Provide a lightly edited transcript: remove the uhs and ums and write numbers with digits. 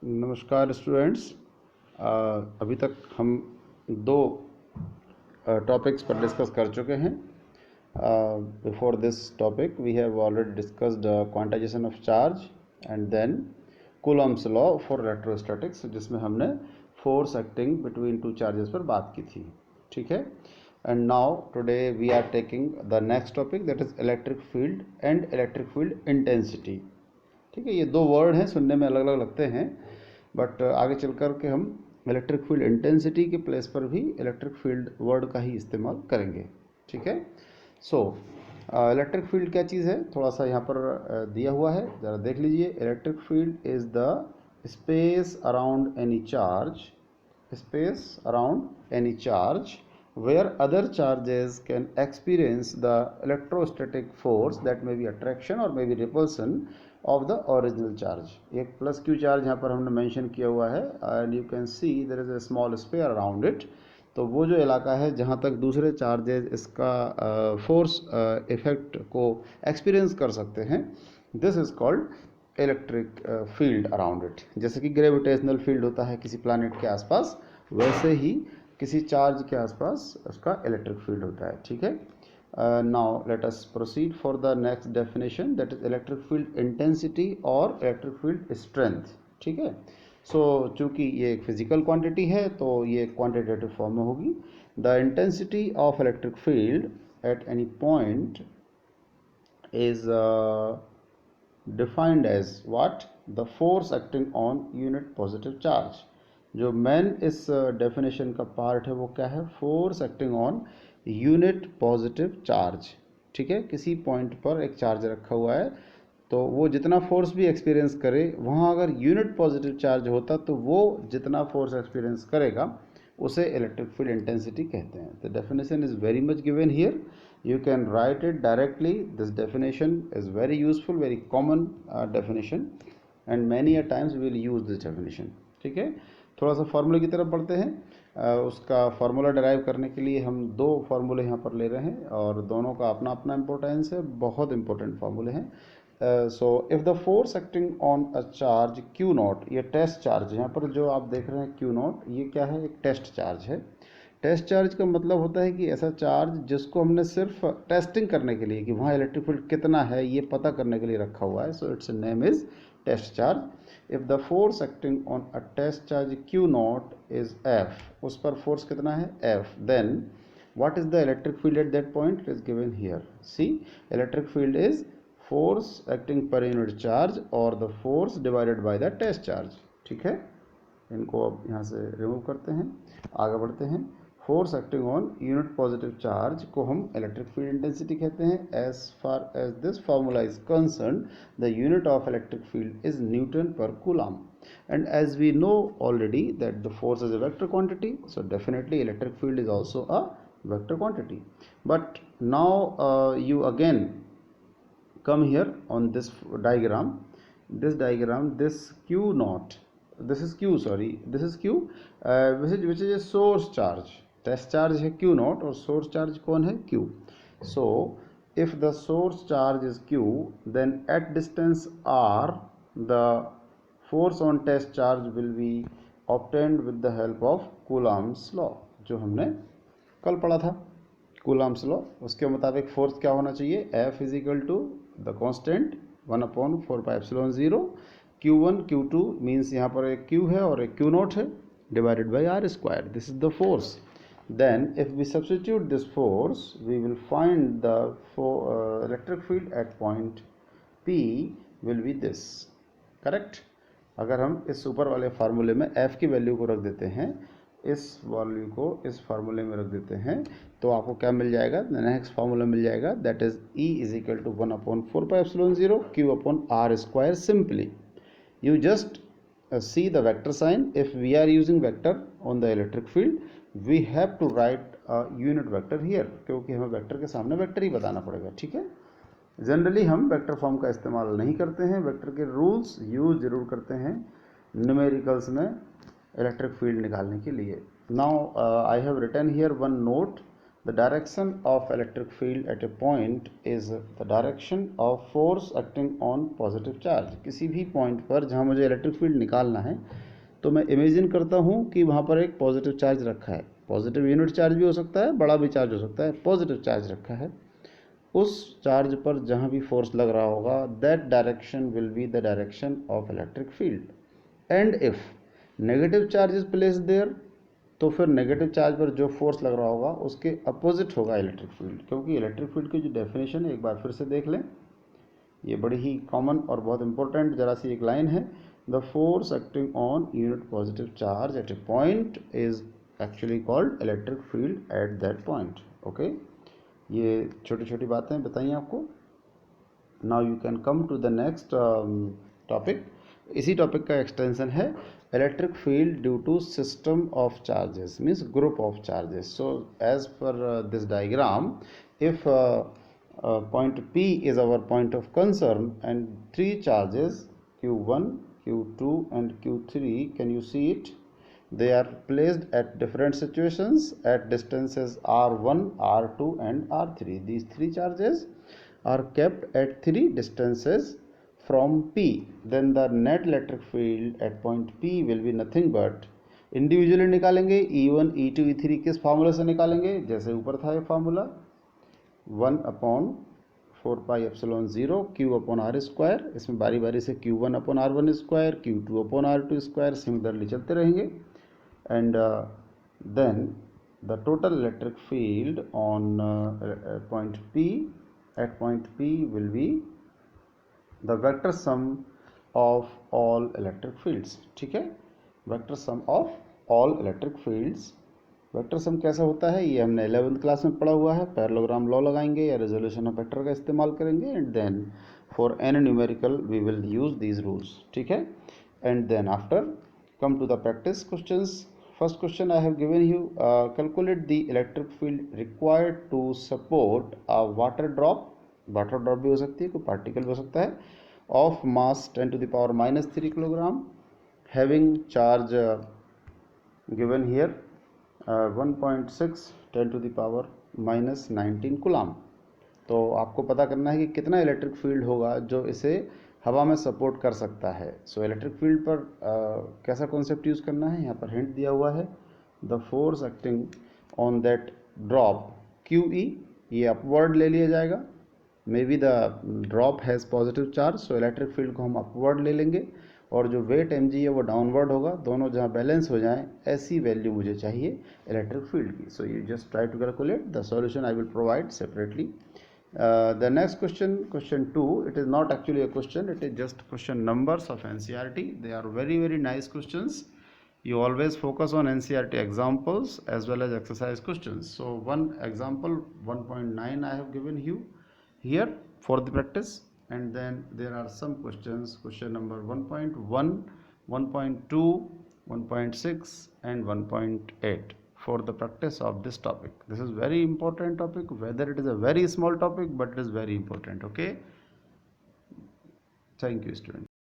नमस्कार स्टूडेंट्स। अभी तक हम दो टॉपिक्स पर डिस्कस कर चुके हैं। Before this topic we have already discussed quantisation of charge and then Coulomb's law for electrostatics, जिसमें हमने force acting between two charges पर बात की थी। ठीक है। And now today we are taking the next topic, that is electric field and electric field intensity. ठीक है, ये दो वर्ड हैं, सुनने में अलग अलग लगते हैं, बट आगे चल कर के हम इलेक्ट्रिक फील्ड इंटेंसिटी के प्लेस पर भी इलेक्ट्रिक फील्ड वर्ड का ही इस्तेमाल करेंगे। ठीक है। सो इलेक्ट्रिक फील्ड क्या चीज़ है, थोड़ा सा यहाँ पर दिया हुआ है, ज़रा देख लीजिए। Electric field is the space around any charge, space around any charge where other charges can experience the electrostatic force, that may be attraction or may be repulsion of the original charge। एक plus Q charge यहाँ पर हमने mention किया हुआ है and you can see there is a small sphere around it. तो वो जो इलाका है जहाँ तक दूसरे चार्जेस इसका फोर्स इफेक्ट को एक्सपीरियंस कर सकते हैं, this is called electric field around it. जैसे कि ग्रेविटेशनल फील्ड होता है किसी प्लैनेट के आसपास, वैसे ही किसी चार्ज के आसपास उसका इलेक्ट्रिक फील्ड होता है। ठीक है। Now let us proceed for the next definition, that is electric field intensity और इलेक्ट्रिक फील्ड स्ट्रेंथ। ठीक है। सो चूंकि ये एक फिजिकल क्वांटिटी है तो ये क्वांटिटेटिव फॉर्म में होगी। The intensity of electric field at any point is defined as what? The force acting on unit positive charge। जो मेन इस डेफिनेशन का पार्ट है वो क्या है? Force acting on unit positive charge. ठीक है। किसी पॉइंट पर एक चार्ज रखा हुआ है तो वो जितना फोर्स भी एक्सपीरियंस करे, वहाँ अगर यूनिट पॉजिटिव चार्ज होता तो वो जितना फोर्स एक्सपीरियंस करेगा उसे इलेक्ट्रिक फील्ड इंटेंसिटी कहते हैं। The definition is very much given here, you can write it directly। This definition is very useful, very common definition, and many a times we will use this definition। ठीक है। थोड़ा सा फार्मूले की तरफ बढ़ते हैं। उसका फार्मूला डराइव करने के लिए हम दो फार्मूले यहाँ पर ले रहे हैं और दोनों का अपना अपना इंपॉर्टेंस है, बहुत इंपॉर्टेंट फार्मूले हैं। So if the force acting on a charge Q not, ये टेस्ट चार्ज यहाँ पर जो आप देख रहे हैं क्यू नॉट, ये क्या है? एक टेस्ट चार्ज है। टेस्ट चार्ज का मतलब होता है कि ऐसा चार्ज जिसको हमने सिर्फ टेस्टिंग करने के लिए कि वहाँ इलेक्ट्रिक फील्ड कितना है ये पता करने के लिए रखा हुआ है। So its name is test charge. If the force acting on a test charge Q nought is F, उस पर फोर्स कितना है? F. Then what is the electric field at that point? It is given here। see, electric field is force acting per unit charge or the force divided by the test charge। ठीक है। इनको अब यहाँ से remove करते हैं, आगे बढ़ते हैं। Force acting on unit positive charge को हम इलेक्ट्रिक फील्ड इंटेंसिटी कहते हैं। As far as this formula is concern, the unit of electric field is newton per coulomb. and as we know already that the force is a vector quantity, so definitely electric field is also a vector quantity। but now you again come here on this diagram, this q naught, this is q, sorry, this is q, which is a source charge। Test charge है q nought और source charge कौन है? q। so if the source charge is q, then at distance r the force on test charge will be obtained with the help of Coulomb's law, जो हमने कल पढ़ा था। Coulomb's law, उसके मुताबिक फोर्स क्या होना चाहिए? F is equal to the constant 1/4πε0, Q1 Q2 means यहाँ पर एक Q है और एक Q नॉट है, divided by R square. This is the force. then if we substitute this force we will find the electric field at point P will be this। Correct. अगर हम इस ऊपर वाले फार्मूले में f की वैल्यू को रख देते हैं, इस वैल्यू को इस फार्मूले में रख देते हैं, तो आपको क्या मिल जाएगा? नेक्स्ट फार्मूला मिल जाएगा, that is E is equal to 1/4πε0 Q/R²। Simply you just see the vector sign। if we are using vector on the electric field we have to write a unit vector here, क्योंकि हमें vector के सामने vector ही बताना पड़ेगा। ठीक है। Generally हम vector form का इस्तेमाल नहीं करते हैं, वेक्टर के रूल्स यूज जरूर करते हैं न्यूमेरिकल्स में इलेक्ट्रिक फील्ड निकालने के लिए। Now I have written here one note the direction of electric field at a point is the direction of force acting on positive charge. किसी भी पॉइंट पर जहाँ मुझे इलेक्ट्रिक फील्ड निकालना है तो मैं इमेजिन करता हूँ कि वहाँ पर एक पॉजिटिव चार्ज रखा है. पॉजिटिव यूनिट चार्ज भी हो सकता है, बड़ा भी चार्ज हो सकता है, पॉजिटिव चार्ज रखा है. उस चार्ज पर जहाँ भी फोर्स लग रहा होगा, that direction will be the direction of electric field. And if negative charge is placed there, तो फिर नेगेटिव चार्ज पर जो फोर्स लग रहा होगा उसके अपोजिट होगा इलेक्ट्रिक फील्ड. क्योंकि इलेक्ट्रिक फील्ड की जो डेफिनेशन है एक बार फिर से देख लें, ये बड़ी ही कॉमन और बहुत इंपॉर्टेंट जरा सी एक लाइन है. The force acting on unit positive charge at a point is actually called electric field at that point. Okay, ये छोटी छोटी बातें बताइए आपको. Now you can come to the next topic. इसी टॉपिक का एक्सटेंशन है electric field due to system of charges, means group of charges. So as per this diagram, if point P is our point of concern and three charges Q1, Q2 and Q3, can you see it? They are placed at different situations at distances R1, R2 and R3. These three charges are kept at three distances from P. Then the net electric field at point P will be nothing but, individually निकालेंगे E1, E2, E3 किस formula से निकालेंगे? जैसे ऊपर था ये formula, 1/4πε0 Q upon R square. इसमें बारी बारी से Q1 upon R1 square, Q2 upon R2 square similarly चलते रहेंगे. And then the total electric field on point P at point P will be the vector sum of all electric fields. ठीक है, vector sum of all electric fields. Vector sum कैसा होता है ये हमने 11th class में पढ़ा हुआ है. पैरेललोग्राम लॉ लगाएंगे या रेजोल्यूशन ऑफ वेक्टर का इस्तेमाल करेंगे. And then for any numerical we will use these rules. ठीक है. And then after come to the practice questions. First question I have given you, calculate the electric field required to support a water drop. Water drop भी हो सकती है, कोई particle भी हो सकता है, of mass 10 to the power -3 kilogram, having charge given here 1.6 10 to the power -19 coulomb. तो आपको पता करना है कि कितना इलेक्ट्रिक फील्ड होगा जो इसे हवा में सपोर्ट कर सकता है. सो इलेक्ट्रिक फील्ड पर कैसा कॉन्सेप्ट यूज़ करना है, यहाँ पर हिंट दिया हुआ है. The force acting on that drop QE, ये अपवर्ड ले लिया जाएगा. May be the drop has positive charge, so electric field को हम अपवर्ड ले लेंगे. और जो वेट mg है वो डाउनवर्ड होगा. दोनों जहाँ बैलेंस हो जाएं ऐसी वैल्यू मुझे चाहिए इलेक्ट्रिक फील्ड की. So you just try to calculate. The solution I will provide separately. The next question, question 2, it is not actually a question, it is just question numbers of NCERT. They are very very nice questions. You always focus on NCERT examples as well as exercise questions. So one example 1.9 I have given you here for the practice, and then there are some questions, question number 1.1, 1.2, 1.6 and 1.8 for the practice of this topic. This is very important topic, whether it is a very small topic, but it is very important. Okay, thank you students.